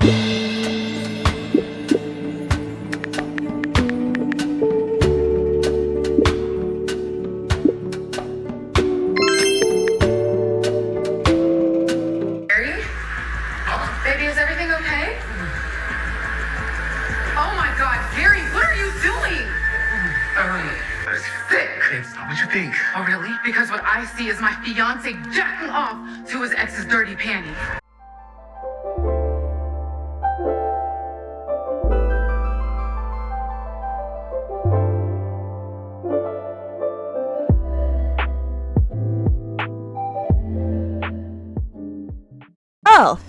Baby, is everything okay? Oh my God, Gary, what are you doing? It's thick. It's not what you think. Oh really? Because what I see is my fiance jacking off to his ex's dirty panties. Oh,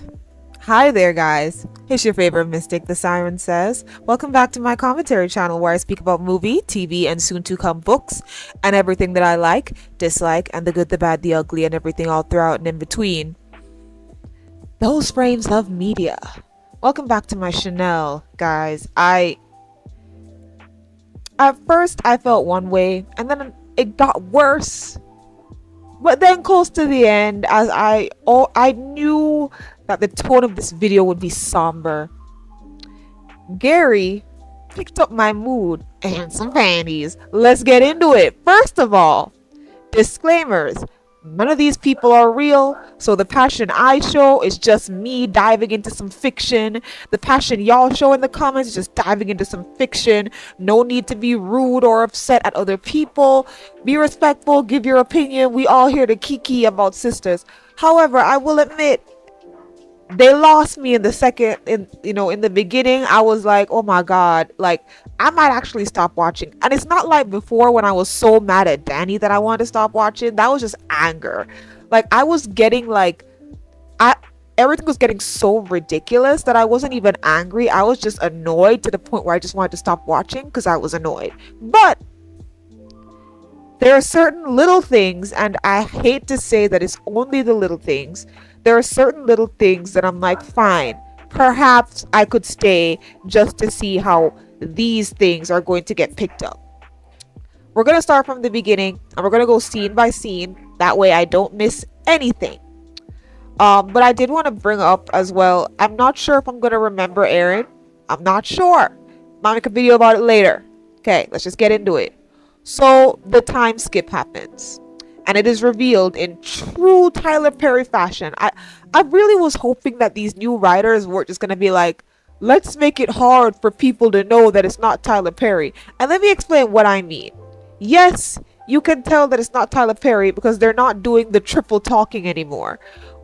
hi there, guys. It's your favorite mystic, TheSirenSayz. Welcome back to my commentary channel where I speak about movie, TV, and soon-to-come books, and everything that I like, dislike, and the good, the bad, the ugly, and everything all throughout and in between. Those frames of media. Welcome back to my Chanel, guys. At first, I felt one way, and then it got worse. But then close to the end, as I knew that the tone of this video would be somber, Gary picked up my mood and some panties. Let's get into it. First of all, disclaimers. None of these people are real, so the passion I show is just me diving into some fiction. The passion y'all show in the comments is just diving into some fiction. No need to be rude or upset at other people. Be respectful, give your opinion. We all here to kiki about Sistas. However, I will admit, they lost me in the beginning. I was like, oh my God, like I might actually stop watching. And it's not like before when I was so mad at Danny that I wanted to stop watching. That was just anger. Like I was getting everything was getting so ridiculous that I wasn't even angry. I was just annoyed to the point where I just wanted to stop watching because I was annoyed. But there are certain little things, and I hate to say that it's only the little things. There are certain little things that I'm like, fine, perhaps I could stay just to see how these things are going to get picked up. We're going to start from the beginning, and we're going to go scene by scene. That way I don't miss anything. But I did want to bring up as well, I'm not sure if I'm going to remember Aaron. I'm not sure. I'll make a video about it later. Okay, let's just get into it. So the time skip happens. And it is revealed in true Tyler Perry fashion. I really was hoping that these new writers were just going to be like, let's make it hard for people to know that it's not Tyler Perry. And let me explain what I mean. Yes, you can tell that it's not Tyler Perry because they're not doing the triple talking anymore.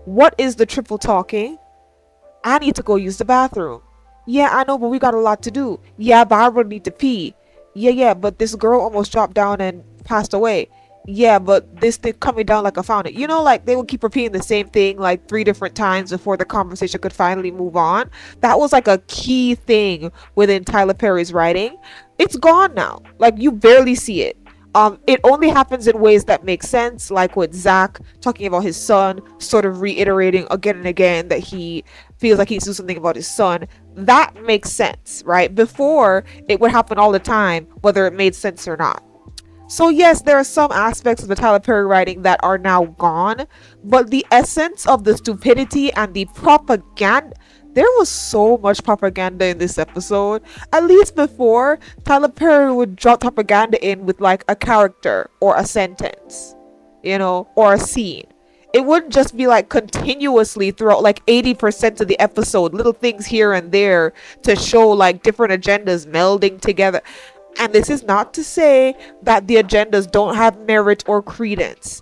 What is the triple talking? I need to go use the bathroom. Yeah, I know, but we got a lot to do. Yeah, but I really need to pee. Yeah, but this girl almost dropped down and passed away. Yeah, but this thing coming down like a fountain. You know, like they would keep repeating the same thing like 3 different times before the conversation could finally move on. That was like a key thing within Tyler Perry's writing. It's gone now. Like you barely see it. It only happens in ways that make sense, like with Zach talking about his son, sort of reiterating again and again that he feels like he needs to do something about his son. That makes sense, right? Before, it would happen all the time, whether it made sense or not. So yes, there are some aspects of the Tyler Perry writing that are now gone, but the essence of the stupidity and the propaganda, there was so much propaganda in this episode. At least before, Tyler Perry would drop propaganda in with like a character or a sentence, you know, or a scene. It wouldn't just be like continuously throughout like 80% of the episode, little things here and there to show like different agendas melding together. And this is not to say that the agendas don't have merit or credence.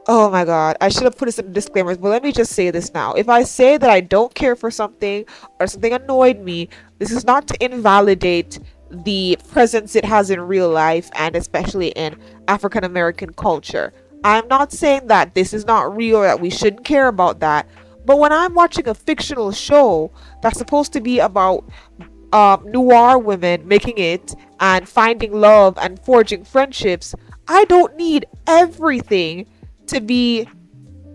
Oh my God, I should have put this in the disclaimers, but let me just say this now. If I say that I don't care for something or something annoyed me, this is not to invalidate the presence it has in real life and especially in African American culture. I'm not saying that this is not real or that we shouldn't care about that. But when I'm watching a fictional show that's supposed to be about noir women making it and finding love and forging friendships, I don't need everything to be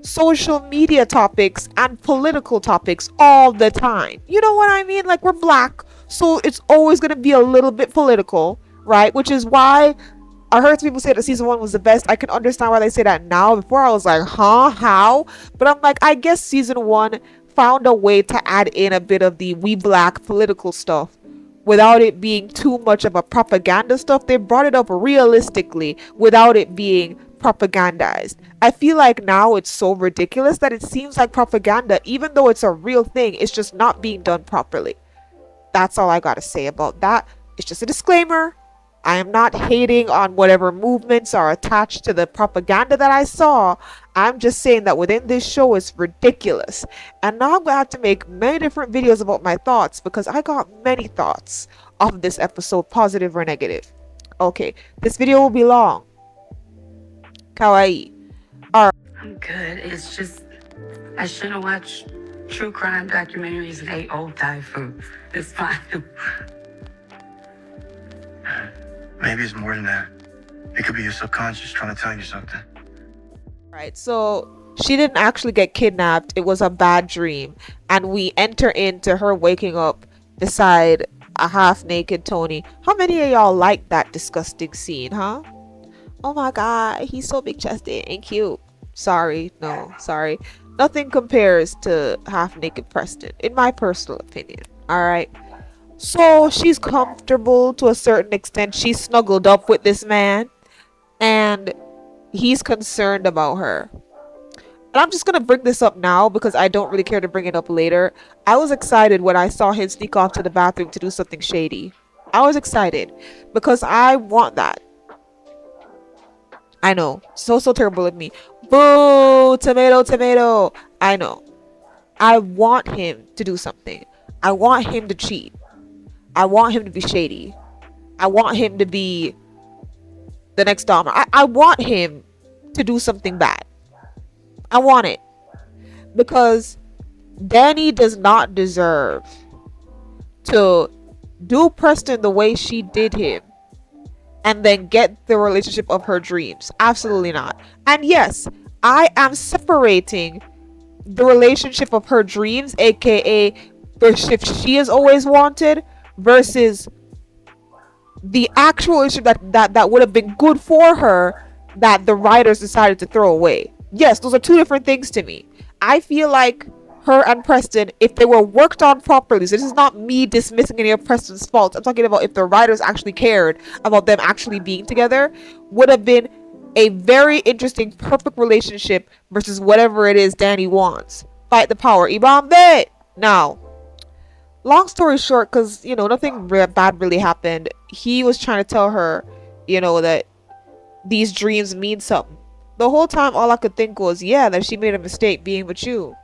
social media topics and political topics all the time. You know what I mean? Like, we're black, so it's always going to be a little bit political, right? Which is why I heard people say that season 1 was the best. I can understand why they say that now. Before I was like, huh, how? But I'm like, I guess season 1 found a way to add in a bit of the we black political stuff without it being too much of a propaganda stuff. They brought it up realistically without it being propagandized. I feel like now it's so ridiculous that it seems like propaganda, even though it's a real thing. It's just not being done properly. That's all I gotta say about that. It's just a disclaimer. I am not hating on whatever movements are attached to the propaganda that I saw. I'm just saying that within this show is ridiculous. And now I'm going to have to make many different videos about my thoughts because I got many thoughts off of this episode, positive or negative. Okay, this video will be long. Kawaii. I'm good. It's just, I shouldn't watch true crime documentaries and ate old Thai food. It's fine. Maybe it's more than that. It could be your subconscious trying to tell you something. Right, so she didn't actually get kidnapped. It was a bad dream. And we enter into her waking up beside a half-naked Tony. How many of y'all like that disgusting scene, huh? Oh my god, he's so big-chested and cute. Sorry. Nothing compares to half-naked Preston, in my personal opinion. Alright. So she's comfortable to a certain extent. She's snuggled up with this man. And he's concerned about her. And I'm just going to bring this up now because I don't really care to bring it up later. I was excited when I saw him sneak off to the bathroom to do something shady. I was excited because I want that. I know. So terrible of me. Boo! Tomato. I know. I want him to do something. I want him to cheat. I want him to be shady. I want him to be the next Dahmer. I want him to do something bad. I want it. Because Danny does not deserve to do Preston the way she did him and then get the relationship of her dreams. Absolutely not. And yes, I am separating the relationship of her dreams, aka the shift she has always wanted, versus the actual issue that would have been good for her that the writers decided to throw away. Yes, those are two different things to me. I feel like her and Preston, if they were worked on properly, so this is not me dismissing any of Preston's faults, I'm talking about if the writers actually cared about them actually being together, would have been a very interesting, perfect relationship versus whatever it is Danny wants. Fight the power. Ibambe! Now, long story short, because, nothing bad really happened. He was trying to tell her, that these dreams mean something. The whole time, all I could think was, yeah, that she made a mistake being with you.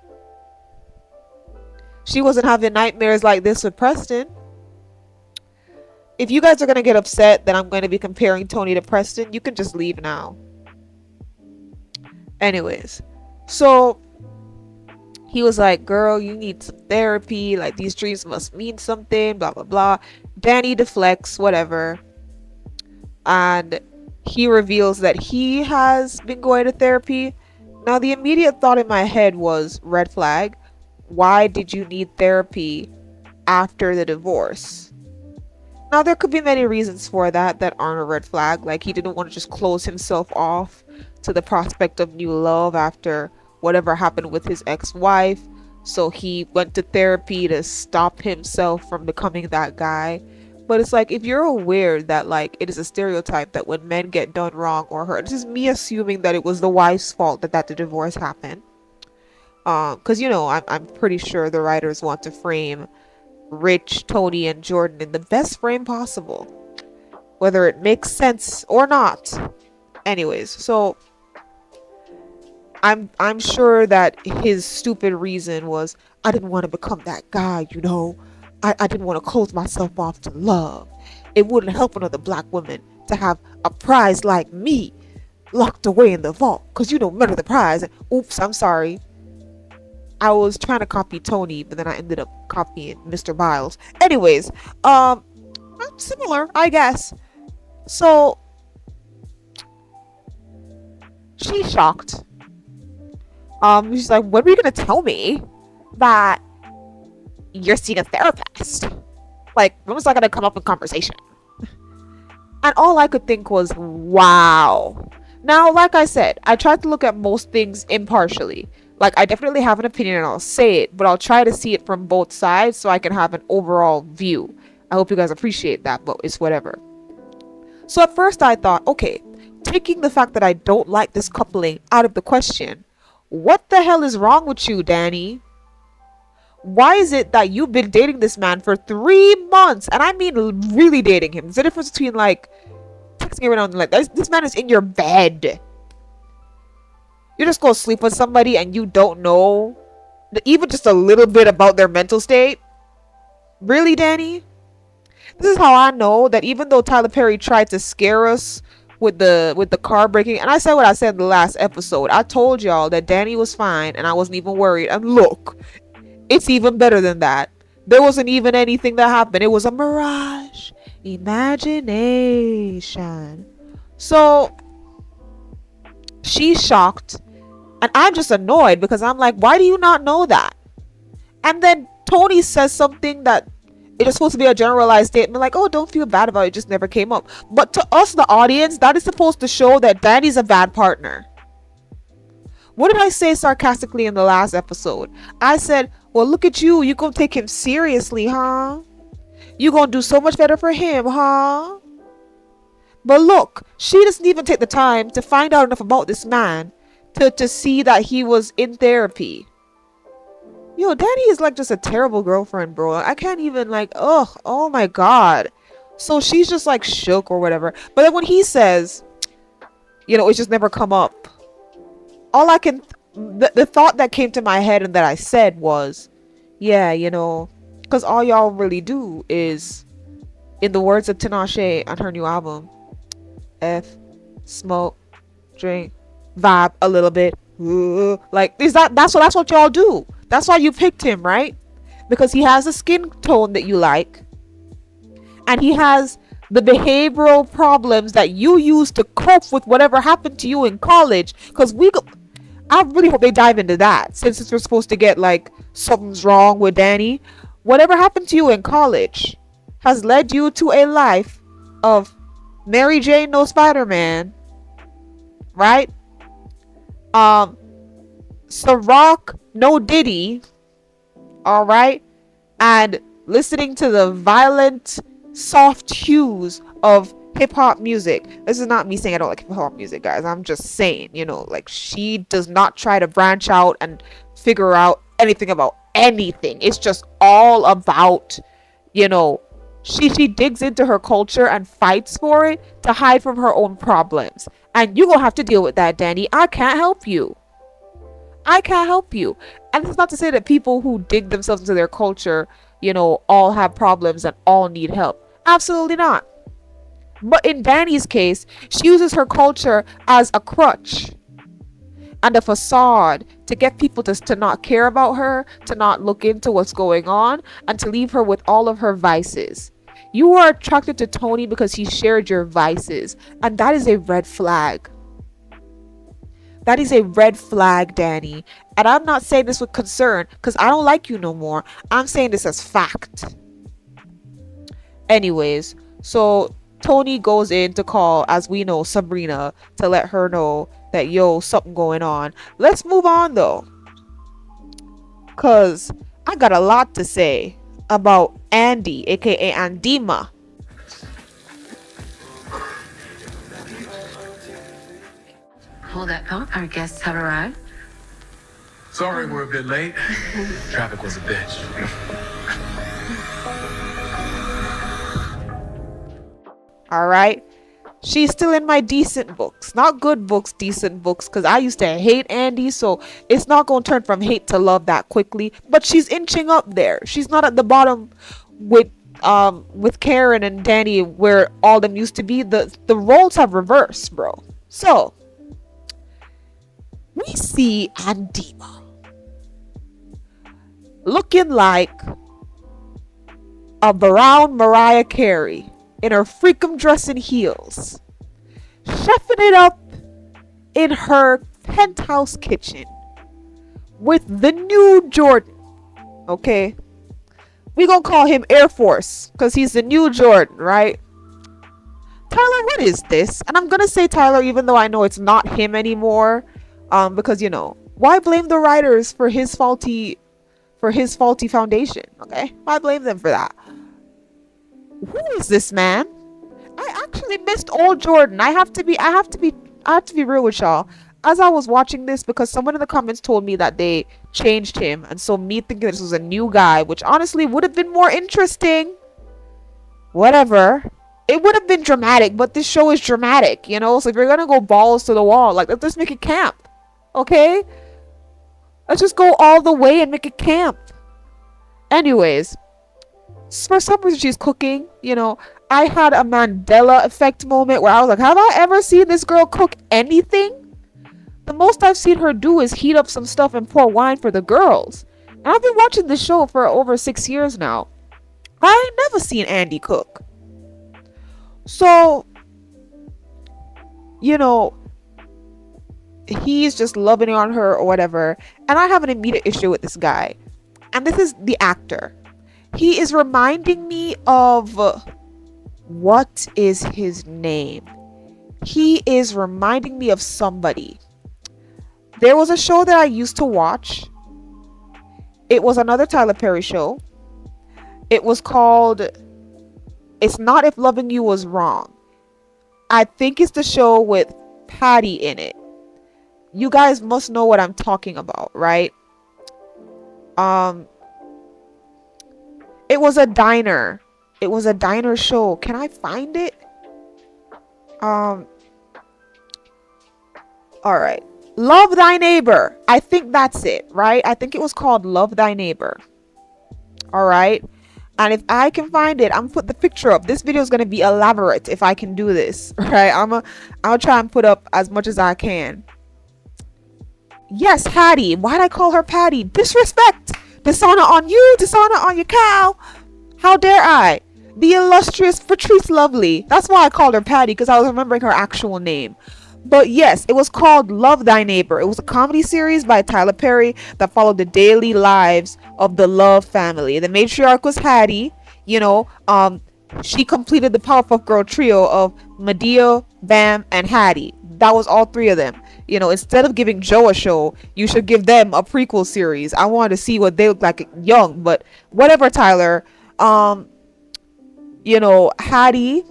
She wasn't having nightmares like this with Preston. If you guys are going to get upset that I'm going to be comparing Tony to Preston, you can just leave now. Anyways, so he was like, girl, you need some therapy. Like, these dreams must mean something, blah, blah, blah. Danny deflects, whatever. And he reveals that he has been going to therapy. Now, the immediate thought in my head was, red flag. Why did you need therapy after the divorce? Now, there could be many reasons for that aren't a red flag. Like, he didn't want to just close himself off to the prospect of new love after whatever happened with his ex-wife. So he went to therapy to stop himself from becoming that guy. But it's like, if you're aware that, like, it is a stereotype that when men get done wrong or hurt, this is me assuming that it was the wife's fault that the divorce happened. Because, I'm pretty sure the writers want to frame Rich, Tony, and Jordan in the best frame possible, whether it makes sense or not. Anyways, so I'm sure that his stupid reason was, I didn't want to become that guy, I didn't want to close myself off to love. It wouldn't help another black woman to have a prize like me locked away in the vault, because men are the prize. Oops, I'm sorry. I was trying to copy Tony, but then I ended up copying Mr. Biles. Anyways, similar, I guess. So she's shocked. She's like, when are you gonna tell me that you're seeing a therapist? Like, when was that gonna come up in conversation? And all I could think was, wow. Now, like I said, I tried to look at most things impartially. Like, I definitely have an opinion and I'll say it, but I'll try to see it from both sides so I can have an overall view. I hope you guys appreciate that, but it's whatever. So at first I thought, okay, taking the fact that I don't like this coupling out of the question, what the hell is wrong with you, Danny? Why is it that you've been dating this man for 3 months? And I mean really dating him. There's a difference between like texting around, like this man is in your bed. You're just gonna sleep with somebody and you don't know even just a little bit about their mental state? Really, Danny? This is how I know that even though Tyler Perry tried to scare us with the car breaking, and I said what I said in the last episode. I told y'all that Danny was fine and I wasn't even worried. And look, it's even better than that. There wasn't even anything that happened. It was a mirage. Imagination. So she's shocked. And I'm just annoyed because I'm like, why do you not know that? And then Tony says something that it is supposed to be a generalized statement, like, oh, don't feel bad about it, just never came up. But to us, the audience, that is supposed to show that Danny's a bad partner. What did I say sarcastically in the last episode? I said, well, look at you. You gonna take him seriously, huh? You gonna do so much better for him, huh? But look, she doesn't even take the time to find out enough about this man to see that he was in therapy. Yo, Danny is like just a terrible girlfriend, bro. I can't even like, oh my god. So she's just like shook or whatever. But then when he says, you know, it's just never come up. All I can, the thought that came to my head and that I said was, yeah, you know, because all y'all really do is, in the words of Tinashe on her new album, F, smoke, drink, vibe a little bit. Like, that's what y'all do. That's why you picked him, right? Because he has a skin tone that you like. And he has the behavioral problems that you use to cope with whatever happened to you in college. Because I really hope they dive into that. Since we're supposed to get like, something's wrong with Danny. Whatever happened to you in college has led you to a life of Mary Jane, no Spider-Man. Right? Ciroc, no Diddy, all right, and listening to the violent, soft hues of hip-hop music. This is not me saying I don't like hip-hop music, guys. I'm just saying, you know, like, she does not try to branch out and figure out anything about anything. It's just all about, you know, she digs into her culture and fights for it to hide from her own problems. And you're gonna have to deal with that, Danny. I can't help you. I can't help you. And it's not to say that people who dig themselves into their culture, you know, all have problems and all need help. Absolutely not. But in Danny's case, she uses her culture as a crutch and a facade to get people to not care about her, to not look into what's going on, and to leave her with all of her vices. You are attracted to Tony because he shared your vices, and that is a red flag. That is a red flag, Danny. And I'm not saying this with concern because I don't like you no more. I'm saying this as fact. Anyways, so Tony goes in to call, as we know, Sabrina to let her know that, yo, something going on. Let's move on though, because I got a lot to say about Andi, aka Andima. Hold that thought. Our guests have arrived. Sorry we're a bit late. Traffic was a bitch. All right. She's still in my decent books. Not good books, decent books, because I used to hate Andi, so it's not going to turn from hate to love that quickly. But she's inching up there. She's not at the bottom with Karen and Danny where all them used to be. The roles have reversed, bro. So we see Andima looking like a brown Mariah Carey in her freakum dress and heels, chefing it up in her penthouse kitchen with the new Jordan. Okay, we gonna call him Air Force because he's the new Jordan, right? Tyler, what is this? And I'm gonna say Tyler even though I know it's not him anymore, because, you know, Why blame the writers for his faulty foundation? Okay, why blame them for that? Who is this man? I actually missed old Jordan. I have to be real with y'all. As I was watching this, because someone in the comments told me that they changed him, and so me thinking this was a new guy, which honestly would have been more interesting. Whatever. It would have been dramatic, but this show is dramatic, you know? So if you're gonna go balls to the wall, like, let's just make it camp. Okay? Let's just go all the way and make it camp. Anyways, for some reason she's cooking, you know. I had a Mandela effect moment where I was like, have I ever seen this girl cook anything? The most I've seen her do is heat up some stuff and pour wine for the girls. And I've been watching this show for over 6 years now. I ain't never seen Andi cook. So, you know, he's just loving on her or whatever. And I have an immediate issue with this guy. And this is the actor. He is reminding me of... what is his name? He is reminding me of somebody. There was a show that I used to watch. It was another Tyler Perry show. It was called It's Not If Loving You Was Wrong. I think it's the show with Patty in it. You guys must know what I'm talking about, right? It was a diner. It was a diner show. Can I find it? All right. Love Thy Neighbor. I think that's it, right? I think it was called Love Thy Neighbor. All right. And if I can find it, I'm gonna put the picture up. This video is gonna be elaborate if I can do this, right? I'm gonna try and put up as much as I can. Yes, Hattie. Why'd I call her Patty? Disrespect. Dishonor on you. Dishonor on your cow. How dare I? The illustrious Patrice Lovely. That's why I called her Patty, because I was remembering her actual name. But yes, it was called Love Thy Neighbor. It was a comedy series by Tyler Perry that followed the daily lives of the Love family. The matriarch was Hattie. You know, she completed the Powerpuff Girl trio of Medea, Bam, and Hattie. That was all three of them. You know, instead of giving Joe a show, you should give them a prequel series. I wanted to see what they look like young, but whatever, Tyler. You know, Hattie,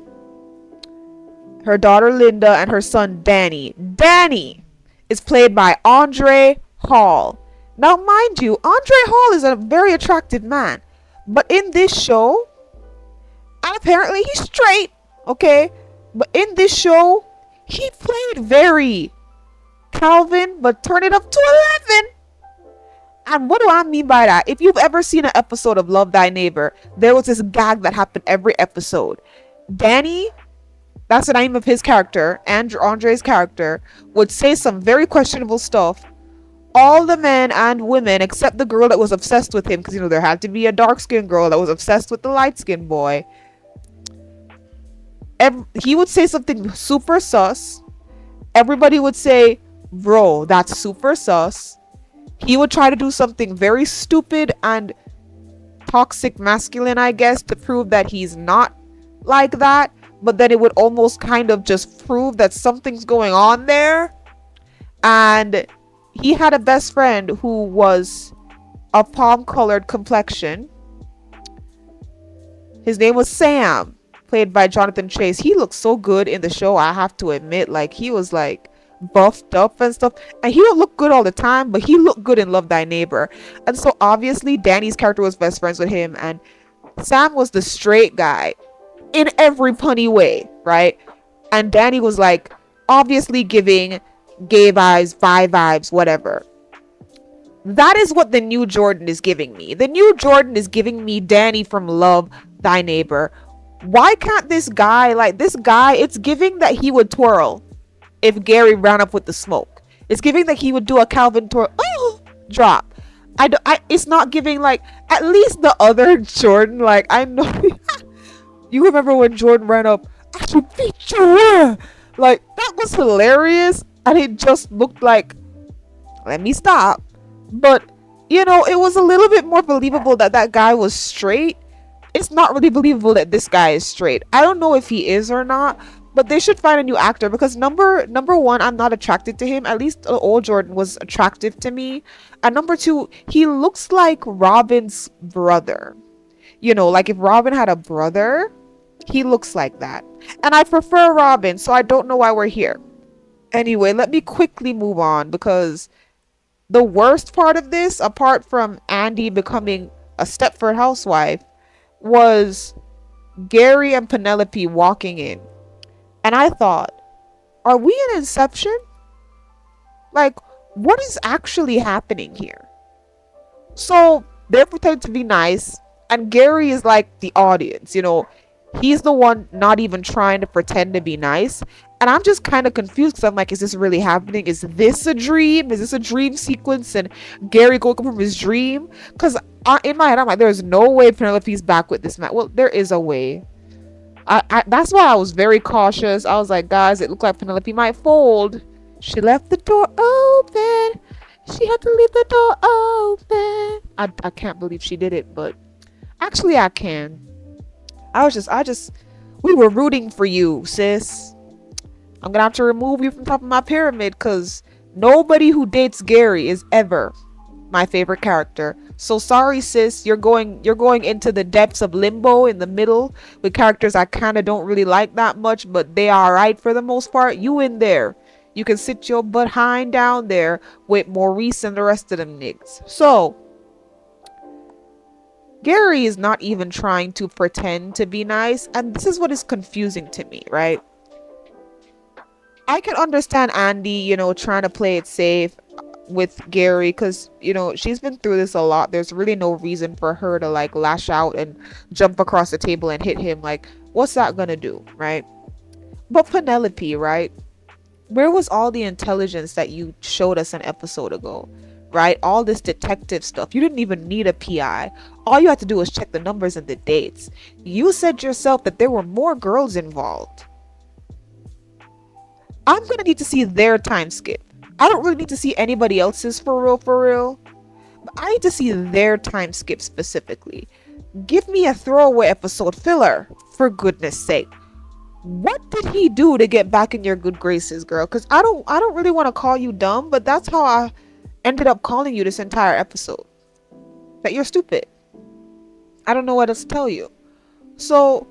her daughter Linda, and her son Danny. Danny is played by Andre Hall. Now, mind you, Andre Hall is a very attractive man. But in this show, and apparently he's straight, okay? But in this show, he played very Calvin, but turn it up to 11. And what do I mean by that? If you've ever seen an episode of Love Thy Neighbor, there was this gag that happened every episode. Danny, that's the name of his character, and Andre's character, would say some very questionable stuff. All the men and women, except the girl that was obsessed with him, because, you know, there had to be a dark-skinned girl that was obsessed with the light-skinned boy. He would say something super sus. Everybody would say, bro, that's super sus. He would try to do something very stupid and toxic masculine, I guess, to prove that he's not like that. But then it would almost kind of just prove that something's going on there. And he had a best friend who was a palm-colored complexion. His name was Sam, played by Jonathan Chase. He looked so good in the show, I have to admit. Like, he was like buffed up and stuff, and he don't look good all the time, but he looked good in Love Thy Neighbor. And so obviously Danny's character was best friends with him, and Sam was the straight guy in every punny way, right? And Danny was like obviously giving gay vibes, bi vibes, whatever. That is what the new Jordan is giving me. The new Jordan is giving me Danny from Love Thy Neighbor. Why can't this guy, like this guy, it's giving that he would twirl if Gary ran up with the smoke. It's giving that he would do a Calvin twirl drop. It's not giving, like, at least the other Jordan, like, I know. You remember when Jordan ran up, I should beat you. Like, that was hilarious. And it just looked like, let me stop. But, you know, it was a little bit more believable that that guy was straight. It's not really believable that this guy is straight. I don't know if he is or not, But they should find a new actor because number one, I'm not attracted to him. At least old Jordan was attractive to me. And number two, he looks like Robin's brother. You know, like if Robin had a brother, he looks like that. And I prefer Robin, so I don't know why we're here. Anyway, let me quickly move on because the worst part of this, apart from Andi becoming a Stepford housewife, was Gary and Penelope walking in. And I thought, are we in Inception? Like, what is actually happening here? So they're pretending to be nice, and Gary is like the audience, you know, he's the one not even trying to pretend to be nice. And I'm just kind of confused because I'm like, is this really happening? Is this a dream? Is this a dream sequence? And Gary woke up from his dream? Because in my head, I'm like, there's no way Penelope's back with this man. Well, there is a way. That's why I was very cautious. I was like, guys, it looked like Penelope might fold. She left the door open. She had to leave the door open. I can't believe she did it, but actually I can. We were rooting for you, sis. I'm gonna have to remove you from top of my pyramid because nobody who dates Gary is ever my favorite character. So sorry, sis, you're going into the depths of limbo in the middle with characters I kind of don't really like that much, but they are right for the most part. You in there. You can sit your behind down there with Maurice and the rest of them niggas. So Gary is not even trying to pretend to be nice, and this is what is confusing to me, right? I can understand Andi, you know, trying to play it safe with Gary because, you know, she's been through this a lot. There's really no reason for her to like lash out and jump across the table and hit him. Like, what's that gonna do, right? But Penelope, right? Where was all the intelligence that you showed us an episode ago, right? All this detective stuff. You didn't even need a PI. All you had to do was check the numbers and the dates. You said yourself that there were more girls involved. I'm gonna need to see their time skip. I don't really need to see anybody else's for real. But I need to see their time skip specifically. Give me a throwaway episode filler, for goodness sake. What did he do to get back in your good graces, girl? Because I don't really want to call you dumb, but that's how I ended up calling you this entire episode. That you're stupid. I don't know what else to tell you. So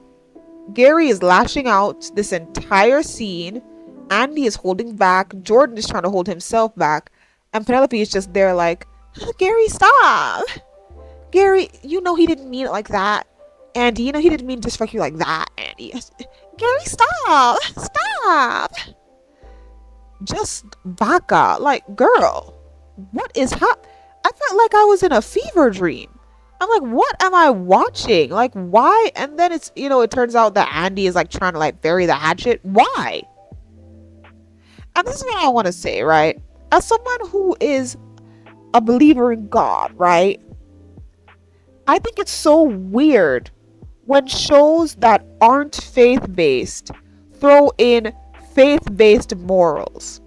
Gary is lashing out this entire scene. Andi is holding back. Jordan is trying to hold himself back. And Penelope is just there like, Gary, stop. Gary, you know he didn't mean it like that. Andi, you know he didn't mean just fuck you like that, Andi. Gary, stop. Stop. Just back up. Like, girl, what is hot? I felt like I was in a fever dream. I'm like, what am I watching? Like, why? And then it's, you know, it turns out that Andi is like trying to like bury the hatchet. Why? And this is what I want to say, right? As someone who is a believer in God, right? I think it's so weird when shows that aren't faith-based throw in faith-based morals.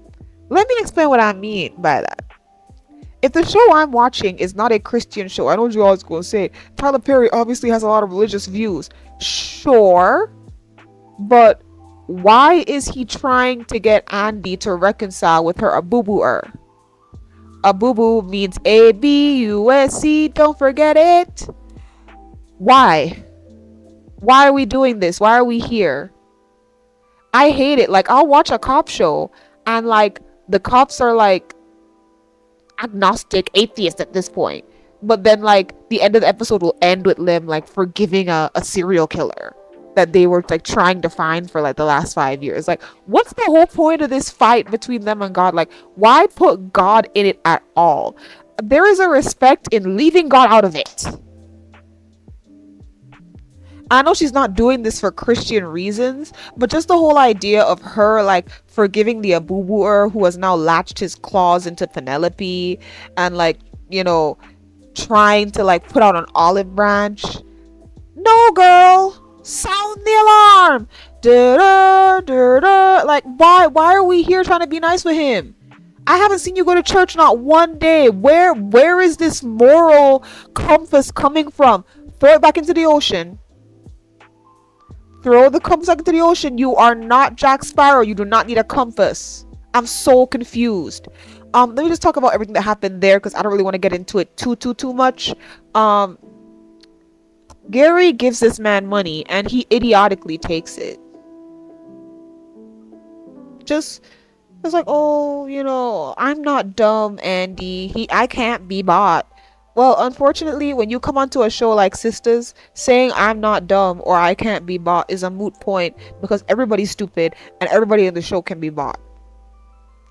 Let me explain what I mean by that. If the show I'm watching is not a Christian show, I know what you always going to say, Tyler Perry obviously has a lot of religious views. Sure, but why is he trying to get Andi to reconcile with her abubu-er? Abubu means A-B-U-S-C, don't forget it. Why? Why are we doing this? Why are we here? I hate it. Like, I'll watch a cop show and like the cops are like agnostic atheists at this point, but then like the end of the episode will end with them like forgiving a serial killer that they were like trying to find for like the last 5 years. Like, what's the whole point of this fight between them and God? Like, why put God in it at all? There is a respect in leaving God out of it. I know she's not doing this for Christian reasons, but just the whole idea of her like forgiving the abubuer who has now latched his claws into Penelope and like, you know, trying to like put out an olive branch. No, girl. Sound the alarm. Like, why are we here trying to be nice with him? I haven't seen you go to church not one day. Where is this moral compass coming from? Throw it back into the ocean. Throw the compass into the ocean. You are not Jack Sparrow. You do not need a compass. I'm so confused. Let me just talk about everything that happened there because I don't really want to get into it too much. Gary gives this man money and he idiotically takes it. Just like, oh, you know, I'm not dumb, Andi. I can't be bought. Well, unfortunately, when you come onto a show like Sistas, saying I'm not dumb or I can't be bought is a moot point because everybody's stupid and everybody in the show can be bought.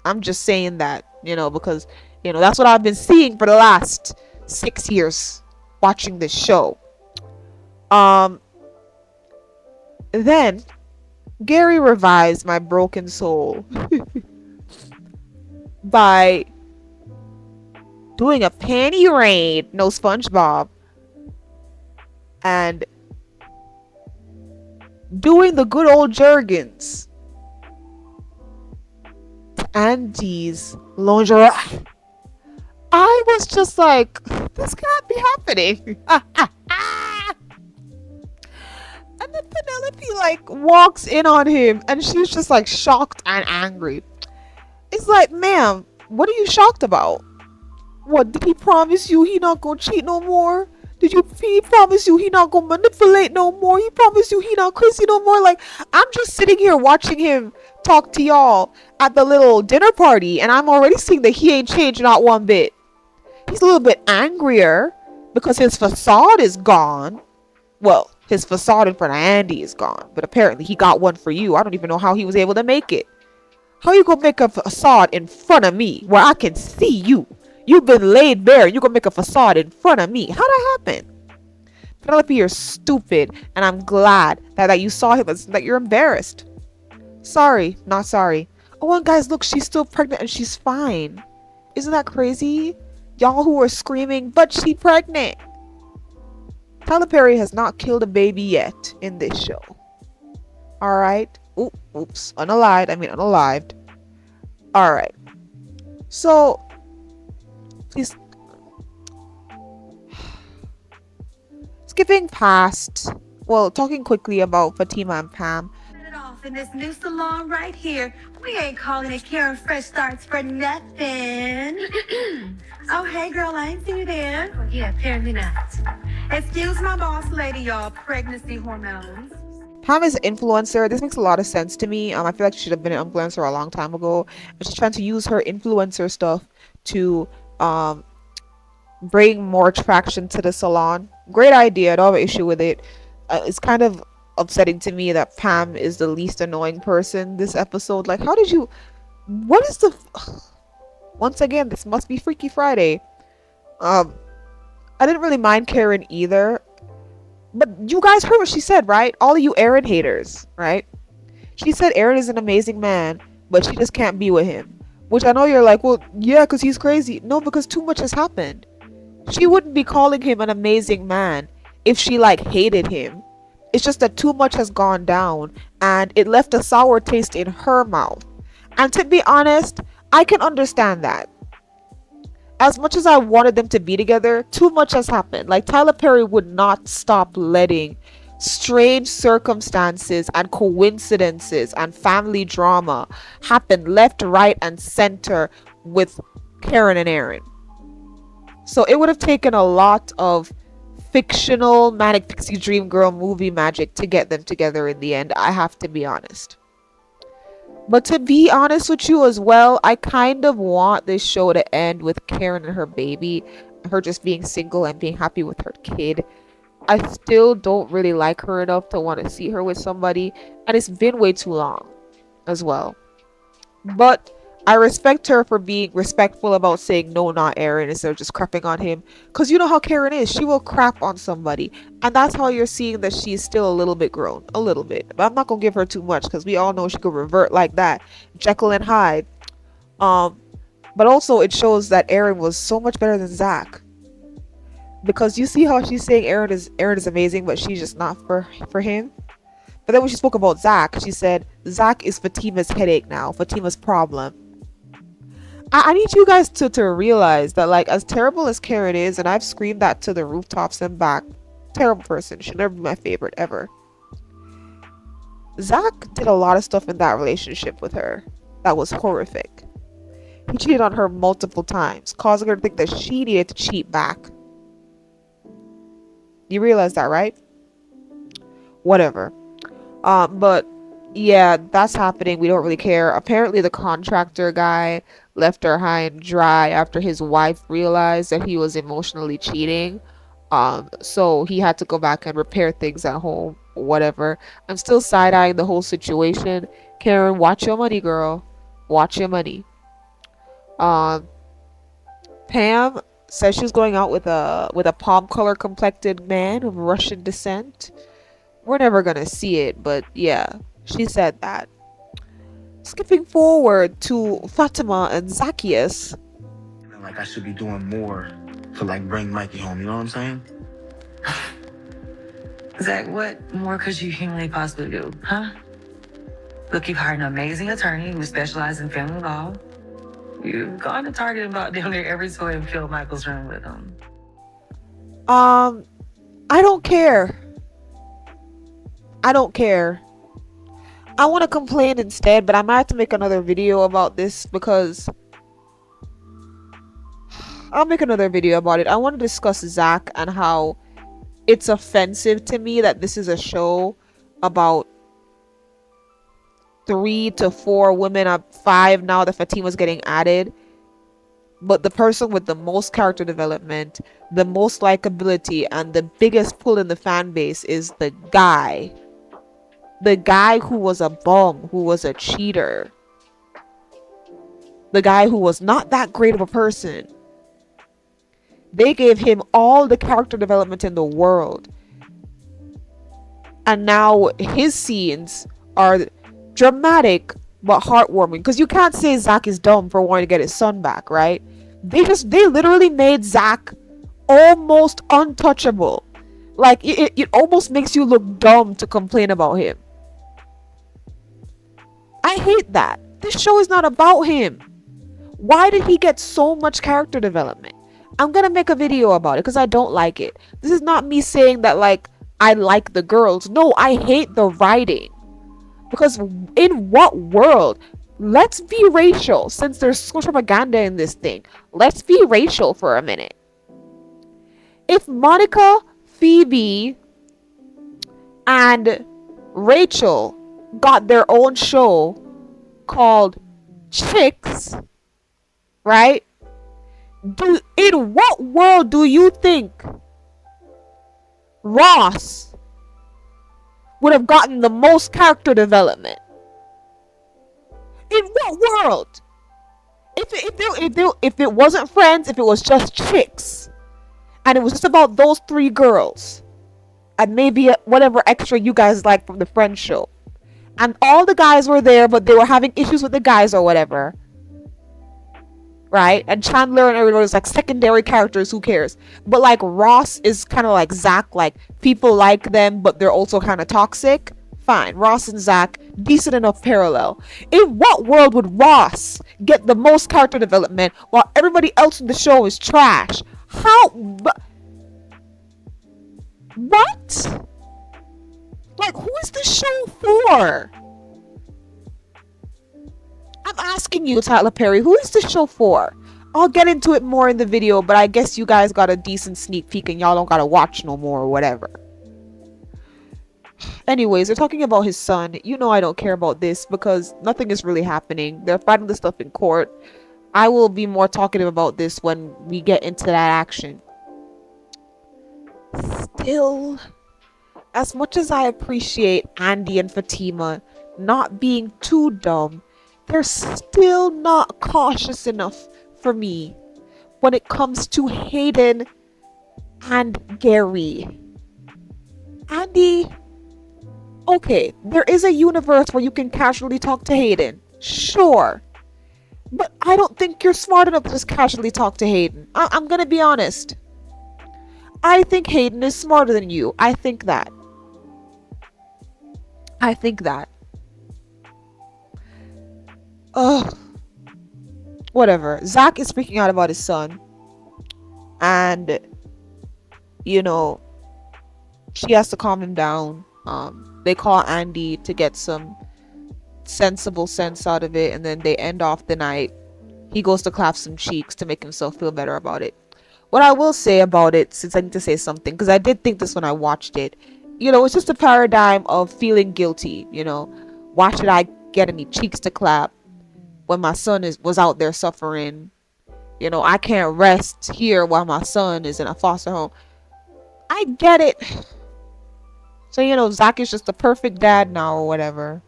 I'm just saying that, you know, because, you know, that's what I've been seeing for the last 6 years watching this show. Then Gary revives my broken soul by doing a panty raid, no SpongeBob, and doing the good old Jergens. Andi's lingerie. I was just like, this can't be happening. And then Penelope like walks in on him and she's just like shocked and angry. It's like, ma'am, what are you shocked about? What, did he promise you he not gonna cheat no more? He promise you he not gonna manipulate no more? He promise you he not crazy no more? Like, I'm just sitting here watching him talk to y'all at the little dinner party and I'm already seeing that he ain't changed not one bit. He's a little bit angrier because his facade is gone. Well, his facade in front of Andi is gone, but apparently he got one for you. I don't even know how he was able to make it. How you gonna make a facade in front of me where I can see you? You've been laid bare. You gonna make a facade in front of me? How'd that happen? Penelope, you're stupid, and I'm glad that you saw him, that you're embarrassed. Sorry, not sorry. Oh, and guys, look, she's still pregnant and she's fine. Isn't that crazy? Y'all who are screaming, but she's pregnant. Tyler Perry has not killed a baby yet in this show. Alright. Oops. Unalived. Alright. So, please. Skipping past, talking quickly about Fatima and Pam. It off in this new salon right here. We ain't calling it Karen Fresh Starts for nothing. Oh, hey, girl, I ain't seen you there. Oh, yeah, apparently not. Excuse my boss lady, y'all. Pregnancy hormones. Pam is an influencer. This makes a lot of sense to me. I feel like she should have been an influencer a long time ago. And she's trying to use her influencer stuff to bring more traction to the salon. Great idea. I don't have an issue with it. It's kind of upsetting to me that Pam is the least annoying person this episode. Like, how did you... What is the... Once again, this must be Freaky Friday. I didn't really mind Karen either. But you guys heard what she said, right? All of you Aaron haters, right? She said Aaron is an amazing man, but she just can't be with him. Which I know you're like, well, yeah, because he's crazy. No, because too much has happened. She wouldn't be calling him an amazing man if she, like, hated him. It's just that too much has gone down, and it left a sour taste in her mouth. And to be honest, I can understand that. As much as I wanted them to be together, too much has happened. Like, Tyler Perry would not stop letting strange circumstances and coincidences and family drama happen left, right, and center with Karen and Aaron. So it would have taken a lot of fictional Manic Pixie Dream Girl movie magic to get them together in the end. I have to be honest. But to be honest with you as well, I kind of want this show to end with Karen and her baby, her just being single and being happy with her kid. I still don't really like her enough to want to see her with somebody, and it's been way too long as well. But I respect her for being respectful about saying no, not Aaron, instead of just crapping on him. Because you know how Karen is. She will crap on somebody. And that's how you're seeing that she's still a little bit grown. A little bit. But I'm not going to give her too much because we all know she could revert like that. Jekyll and Hyde. But also it shows that Aaron was so much better than Zach. Because you see how she's saying Aaron is amazing, but she's just not for him. But then when she spoke about Zach, she said, Zach is Fatima's headache now. Fatima's problem. I need you guys to realize that, like, as terrible as Karen is, and I've screamed that to the rooftops and back, terrible person, should never be my favorite ever. Zach did a lot of stuff in that relationship with her that was horrific. He cheated on her multiple times, causing her to think that she needed to cheat back. You realize that, right? Whatever. But yeah, that's happening. We don't really care. Apparently the contractor guy left her high and dry after his wife realized that he was emotionally cheating. So he had to go back and repair things at home, whatever. I'm still side-eyeing the whole situation. Karen, watch your money, girl. Watch your money. Pam says she's going out with a palm color complected man of Russian descent. We're never gonna see it, but yeah, she said that. Skipping forward to Fatima and Zacchaeus. Like I should be doing more to like bring Mikey home. You know what I'm saying? Zach, what more could you humanly possibly do, huh? Look, you've hired an amazing attorney who specializes in family law. You've gone to Target about down there every toy and filled Michael's room with them. I don't care. I don't care. I want to complain instead, but I might have to make another video about this because I'll make another video about it. I want to discuss Zach and how it's offensive to me that this is a show about 3 to 4 women, 5 now that Fatima's getting added, but the person with the most character development, the most likability, and the biggest pull in the fan base is the guy who was a bum, who was a cheater, the guy who was not that great of a person. They gave him all the character development in the world, and now his scenes are dramatic but heartwarming, because you can't say Zach is dumb for wanting to get his son back, right? They literally made Zach almost untouchable. Like it almost makes you look dumb to complain about him. I hate that. This show is not about him. Why did he get so much character development? I'm gonna make a video about it because I don't like it. This is not me saying that like I like the girls. No, I hate the writing. Because in what world? Let's be racial, since there's so much propaganda in this thing. Let's be racial for a minute. If Monica, Phoebe, and Rachel got their own show called Chicks, right? In what world do you think Ross would have gotten the most character development? In what world? If it wasn't Friends, if it was just Chicks, and it was just about those 3 girls, and maybe whatever extra you guys like from the Friends show, and all the guys were there, but they were having issues with the guys or whatever, right? And Chandler and everybody was like secondary characters, who cares? But like Ross is kind of like Zach, like people like them, but they're also kind of toxic. Fine, Ross and Zach, decent enough parallel. In what world would Ross get the most character development while everybody else in the show is trash? How? What? Like, who is this show for? I'm asking you, Tyler Perry, who is this show for? I'll get into it more in the video, but I guess you guys got a decent sneak peek and y'all don't gotta watch no more or whatever. Anyways, they're talking about his son. You know I don't care about this because nothing is really happening. They're fighting this stuff in court. I will be more talkative about this when we get into that action. Still, as much as I appreciate Andi and Fatima not being too dumb, they're still not cautious enough for me when it comes to Hayden and Gary. Andi, okay, there is a universe where you can casually talk to Hayden, sure, but I don't think you're smart enough to just casually talk to Hayden. I'm gonna be honest. I think Hayden is smarter than you. I think that. Ugh. Whatever. Zach is freaking out about his son. And, you know, she has to calm him down. They call Andi to get some sensible sense out of it, and then they end off the night. He goes to clap some cheeks to make himself feel better about it. What I will say about it, since I need to say something, because I did think this when I watched it, it's just a paradigm of feeling guilty. Why should I get any cheeks to clap when my son was out there suffering? I can't rest here while my son is in a foster home. I get it. So Zach is just the perfect dad now or whatever.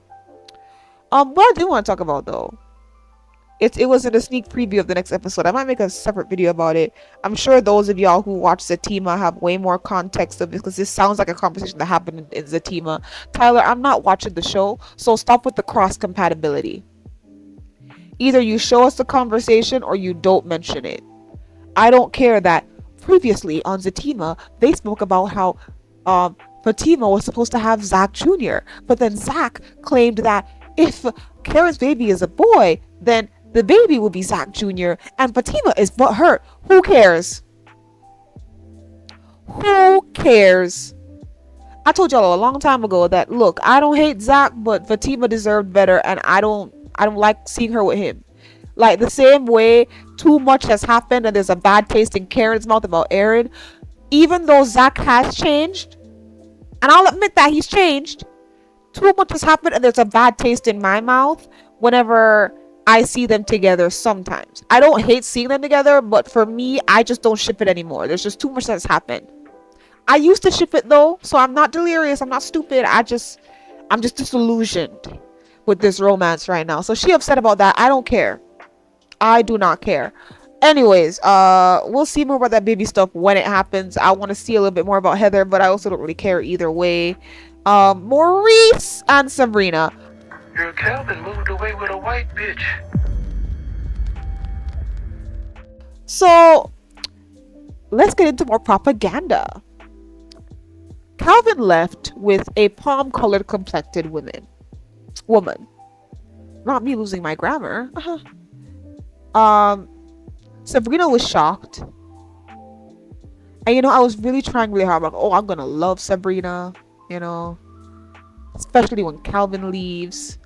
What I do want to talk about though, it was in a sneak preview of the next episode. I might make a separate video about it. I'm sure those of y'all who watch Zatima have way more context of it, because this sounds like a conversation that happened in Zatima. Tyler, I'm not watching the show, so stop with the cross compatibility. Either you show us the conversation or you don't mention it. I don't care that previously on Zatima they spoke about how Fatima was supposed to have Zach Jr., but then Zach claimed that if Karen's baby is a boy, then the baby will be Zach Jr. and Fatima is but hurt. Who cares? Who cares? I told y'all a long time ago that look, I don't hate Zach, but Fatima deserved better, and I don't like seeing her with him. Like the same way too much has happened and there's a bad taste in Karen's mouth about Aaron. Even though Zach has changed, and I'll admit that he's changed, too much has happened and there's a bad taste in my mouth whenever I see them together sometimes. I don't hate seeing them together, but for me, I just don't ship it anymore. There's just too much that's happened. I used to ship it though, so I'm not delirious. I'm not stupid. I'm just disillusioned with this romance right now. So she upset about that. I don't care. I do not care. Anyways, we'll see more about that baby stuff when it happens. I want to see a little bit more about Heather, but I also don't really care either way. Maurice and Sabrina. Your Calvin moved away with a white bitch. So let's get into more propaganda. Calvin left with a palm-colored complected woman. Not me losing my grammar. Sabrina was shocked. And I was really trying really hard. I'm like, oh, I'm gonna love Sabrina, especially when Calvin leaves.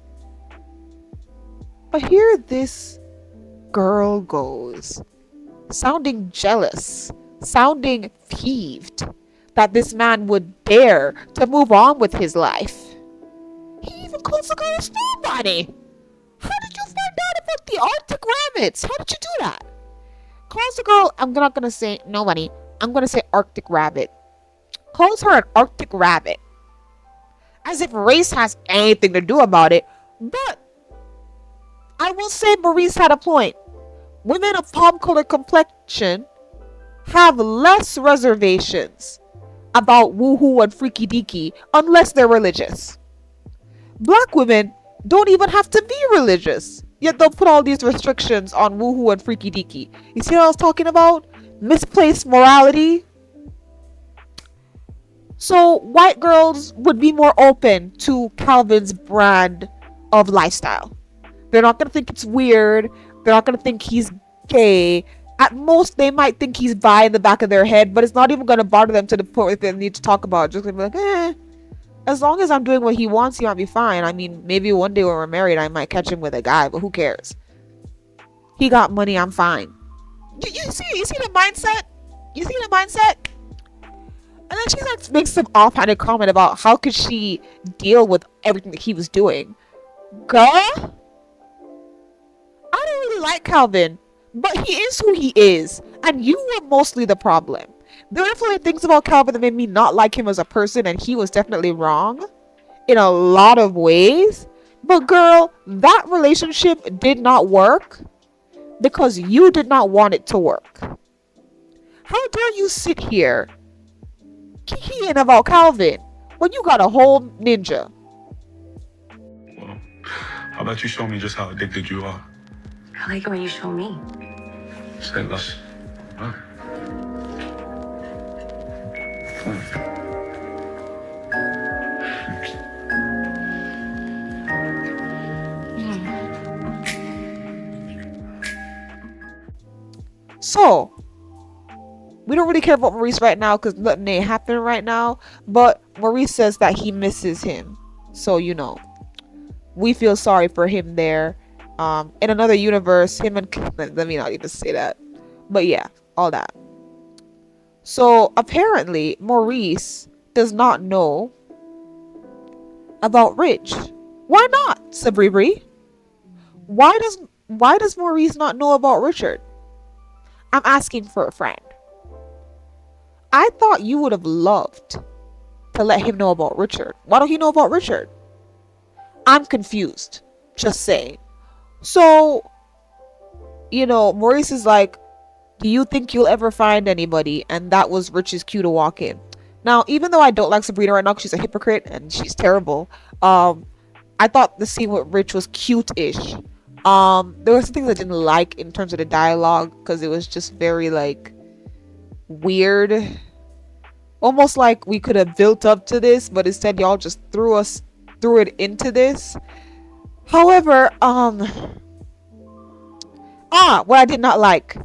But here this girl goes, sounding jealous, sounding peeved that this man would dare to move on with his life. He even calls the girl a snow bunny. How did you find out about the Arctic rabbits? How did you do that? Calls the girl, I'm not gonna say nobody, I'm gonna say Arctic rabbit. Calls her an Arctic rabbit. As if race has anything to do about it. But I will say Maurice had a point. Women of palm-colored complexion have less reservations about woohoo and freaky deaky unless they're religious. Black women don't even have to be religious, yet they'll put all these restrictions on woohoo and freaky deaky. You see what I was talking about? Misplaced morality. So white girls would be more open to Calvin's brand of lifestyle. They're not going to think it's weird. They're not going to think he's gay. At most, they might think he's bi in the back of their head, but it's not even going to bother them to the point where they need to talk about it. Just going to be like, as long as I'm doing what he wants, he might be fine. I mean, maybe one day when we're married, I might catch him with a guy, but who cares? He got money, I'm fine. You see the mindset? You see the mindset? And then she like makes some offhanded comment about how could she deal with everything that he was doing. Girl, I don't really like Calvin, but he is who he is, and you were mostly the problem. There were definitely things about Calvin that made me not like him as a person, and he was definitely wrong in a lot of ways. But girl, that relationship did not work because you did not want it to work. How dare you sit here kikiing about Calvin when you got a whole ninja? Well, how about you show me just how addicted you are? I like it when you show me. Say less. Huh? So, we don't really care about Maurice right now because nothing ain't happening right now. But Maurice says that he misses him. So, you know, we feel sorry for him there. In another universe, him and... Let me not even say that. But yeah, all that. So, apparently, Maurice does not know about Rich. Why not, Sabri? Why does Maurice not know about Richard? I'm asking for a friend. I thought you would have loved to let him know about Richard. Why don't he know about Richard? I'm confused. Just saying. So, you know, Maurice is like, do you think you'll ever find anybody? And that was Rich's cue to walk in. Now, even though I don't like Sabrina right now because she's a hypocrite and she's terrible, I thought the scene with Rich was cute-ish. There were some things I didn't like in terms of the dialogue because it was just very, like, weird. Almost like we could have built up to this, but instead y'all just threw it into this. However, what I did not like,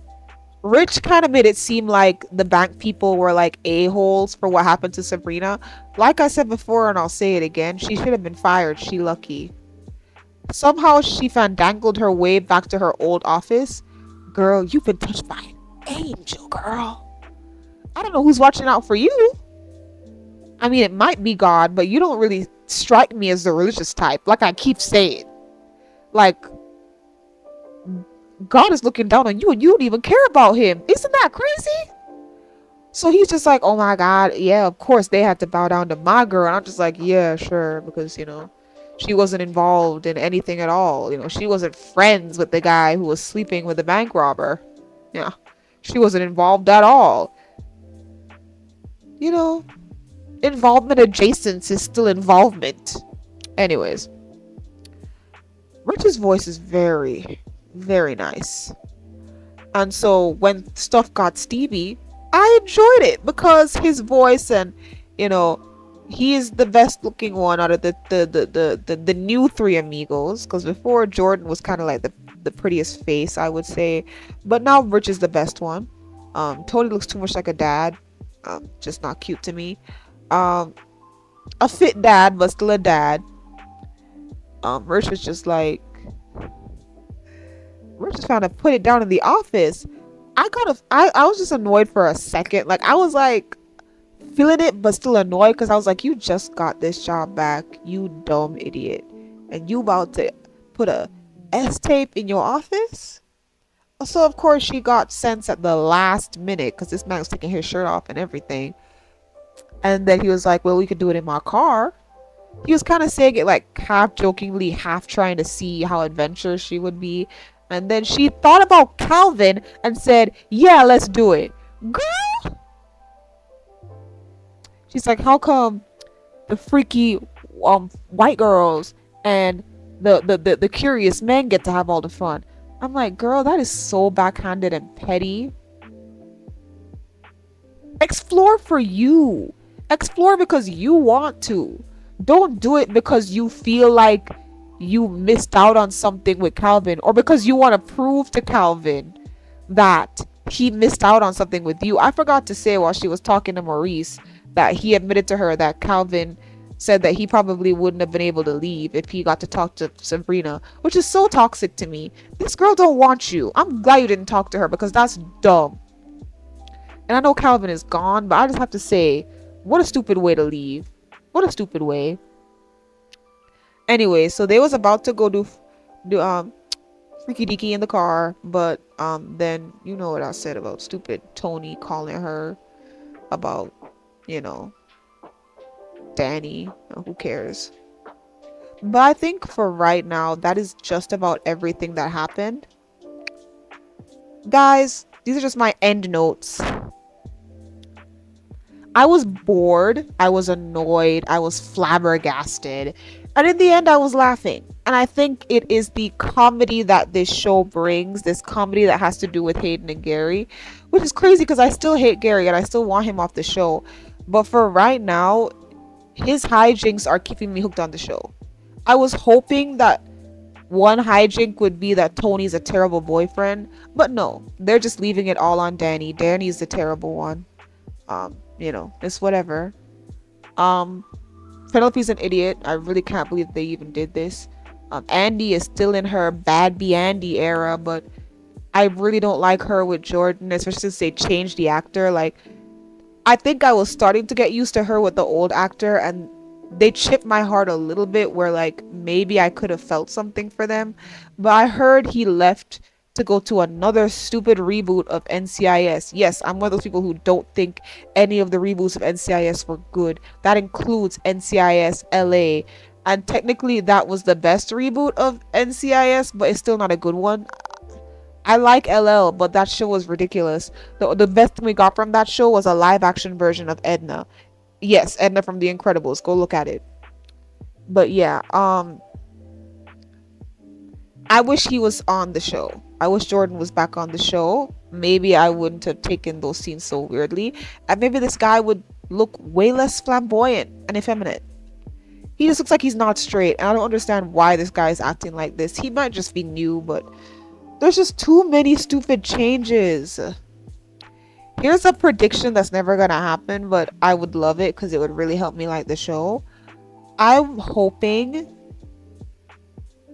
Rich kind of made it seem like the bank people were like a-holes for what happened to Sabrina. Like I said before, and I'll say it again, she should have been fired. She lucky. Somehow she fandangled her way back to her old office. Girl, you've been touched by an angel, girl. I don't know who's watching out for you. I mean, it might be God, but you don't really strike me as the religious type. Like I keep saying. Like, God is looking down on you and you don't even care about him. Isn't that crazy? So he's just like, oh my God, yeah, of course they had to bow down to my girl. And I'm just like, yeah, sure. Because, you know, she wasn't involved in anything at all. You know, she wasn't friends with the guy who was sleeping with the bank robber. Yeah, she wasn't involved at all. You know, involvement adjacent is still involvement. Anyways, Rich's voice is very, very nice. And so when stuff got steamy, I enjoyed it because his voice and, you know, he is the best looking one out of the new three amigos. Because before, Jordan was kind of like the prettiest face, I would say. But now Rich is the best one. Tony looks too much like a dad. Just not cute to me. A fit dad, but still a dad. Rich is just like, Rich is trying to put it down in the office. I was just annoyed for a second. Like, I was like feeling it, but still annoyed because I was like, you just got this job back, you dumb idiot, and you about to put a S-tape in your office? So of course she got sense at the last minute because this man was taking his shirt off and everything. And then he was like, well, we could do it in my car. He was kind of saying it like half jokingly, half trying to see how adventurous she would be. And then she thought about Calvin and said, yeah, let's do it. Girl! She's like, how come the freaky white girls and the curious men get to have all the fun? I'm like, girl, that is so backhanded and petty. Explore for you. Explore because you want to. Don't do it because you feel like you missed out on something with Calvin, or because you want to prove to Calvin that he missed out on something with you. I forgot to say while she was talking to Maurice that he admitted to her that Calvin said that he probably wouldn't have been able to leave if he got to talk to Sabrina, which is so toxic to me. This girl don't want you. I'm glad you didn't talk to her because that's dumb. And I know Calvin is gone, but I just have to say, what a stupid way to leave. What a stupid way. Anyway, so they was about to go do freaky deaky in the car, but then you know what I said about stupid Tony calling her about, you know, Danny. Who cares? But I think for right now, that is just about everything that happened. Guys, these are just my end notes. I was bored, I was annoyed, I was flabbergasted, and in the end I was laughing. And I think it is the comedy that this show brings, this comedy that has to do with Hayden and Gary, which is crazy because I still hate Gary and I still want him off the show. But for right now, his hijinks are keeping me hooked on the show. I was hoping that One hijink would be that Tony's a terrible boyfriend, but no, they're just leaving it all on Danny. Danny's the terrible one. It's whatever. Penelope's an idiot. I really can't believe they even did this. Andi is still in her bad be Andi era, but I really don't like her with Jordan, especially since they changed the actor. Like, I think I was starting to get used to her with the old actor, and they chipped my heart a little bit where, like, maybe I could have felt something for them. But I heard he left to go to another stupid reboot of NCIS. Yes, I'm one of those people who don't think any of the reboots of NCIS were good. That includes NCIS LA. And technically that was the best reboot of NCIS, but it's still not a good one. I like LL, but that show was ridiculous. The best thing we got from that show was a live action version of Edna. Yes, Edna from The Incredibles. Go look at it. But yeah, I wish he was on the show. I wish Jordan was back on the show. Maybe I wouldn't have taken those scenes so weirdly. And maybe this guy would look way less flamboyant and effeminate. He just looks like he's not straight. And I don't understand why this guy is acting like this. He might just be new, but there's just too many stupid changes. Here's a prediction that's never gonna happen, but I would love it because it would really help me like the show. I'm hoping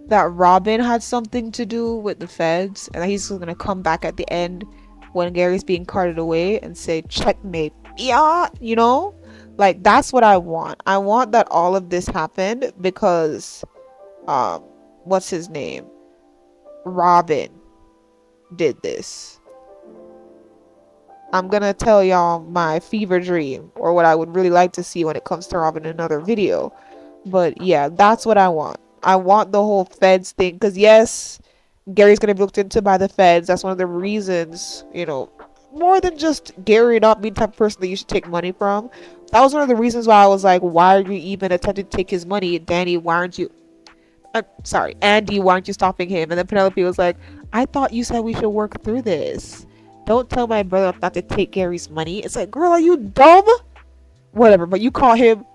that Robin had something to do with the feds, and that he's gonna come back at the end when Gary's being carted away and say checkmate. Yeah, like that's what I want. I want that all of this happened because what's his name? Robin did this. I'm gonna tell y'all my fever dream, or what I would really like to see when it comes to Robin in another video. But yeah, that's what I want. I want the whole feds thing, because yes, Gary's gonna be looked into by the feds. That's one of the reasons, more than just Gary not being the type of person that you should take money from. That was one of the reasons why I was like, why are you even attempting to take his money? Andi, why aren't you stopping him? And then Penelope was like, I thought you said we should work through this. Don't tell my brother not to take Gary's money. It's like, girl, are you dumb? Whatever, but you caught him.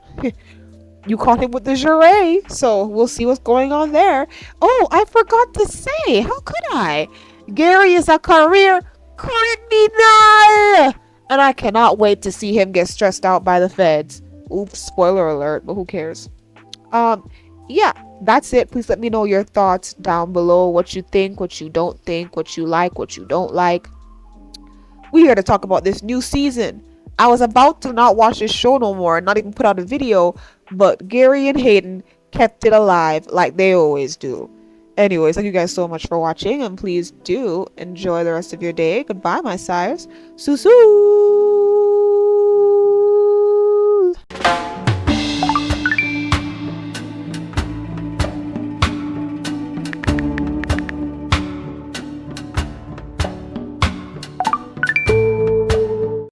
You caught him with the jure, so we'll see what's going on there. Oh, I forgot to say, how could I? Gary is a career criminal, and I cannot wait to see him get stressed out by the feds. Oops, spoiler alert, but who cares? Yeah, that's it. Please let me know your thoughts down below. What you think, what you don't think, what you like, what you don't like. We're here to talk about this new season. I was about to not watch this show no more and not even put out a video, but Gary and Hayden kept it alive like they always do. Anyways, thank you guys so much for watching, and please do enjoy the rest of your day. Goodbye, my sires. Sue.